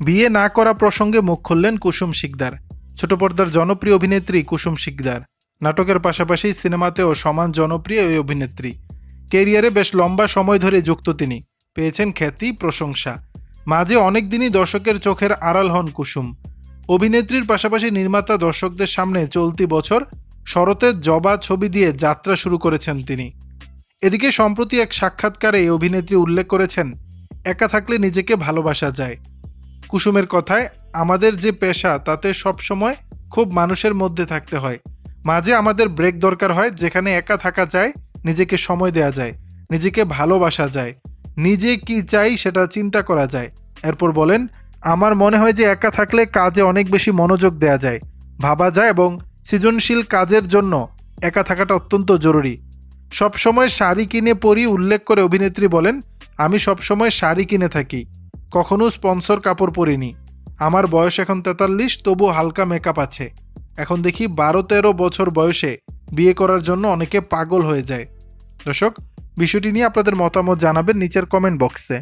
বিয়ে না করা প্রসঙ্গে মুখ খুললেন কুসুম শিকদার। ছোট পর্দার জনপ্রিয় অভিনেত্রী কুসুম শিকদার নাটকের পাশাপাশি সিনেমাতেও সমান জনপ্রিয় এই অভিনেত্রী। ক্যারিয়ারে বেশ লম্বা সময় ধরে যুক্ত তিনি, পেয়েছেন খ্যাতি, প্রশংসা। মাঝে অনেক দিনই দর্শকের চোখের আড়াল হন কুসুম। অভিনেত্রীর পাশাপাশি নির্মাতা দর্শকদের সামনে চলতি বছর শরতের জবা ছবি দিয়ে যাত্রা শুরু করেছেন তিনি। এদিকে সম্প্রতি এক সাক্ষাৎকারে এই অভিনেত্রী উল্লেখ করেছেন, একা থাকলে নিজেকে ভালোবাসা যায়। কুসুমের কথায়, আমাদের যে পেশা তাতে সবসময় খুব মানুষের মধ্যে থাকতে হয়। মাঝে আমাদের ব্রেক দরকার হয়, যেখানে একা থাকা যায়, নিজেকে সময় দেওয়া যায়, নিজেকে ভালোবাসা যায়, নিজে কি চাই সেটা চিন্তা করা যায়। এরপর বলেন, আমার মনে হয় যে একা থাকলে কাজে অনেক বেশি মনোযোগ দেওয়া যায়, ভাবা যায় এবং সৃজনশীল কাজের জন্য একা থাকাটা অত্যন্ত জরুরি। সবসময় শাড়ি কিনে পরি উল্লেখ করে অভিনেত্রী বলেন, আমি সবসময় শাড়ি কিনে থাকি, কখনো স্পন্সর কাপড় পরিনি। আমার বয়স এখন 43, তবু হালকা মেকআপ আছে। এখন দেখি 12-13 বছর বয়সে বিয়ে করার জন্য অনেকে পাগল হয়ে যায়। দর্শক, বিষয়টি নিয়ে আপনাদের মতামত জানাবেন নিচের কমেন্ট বক্সে।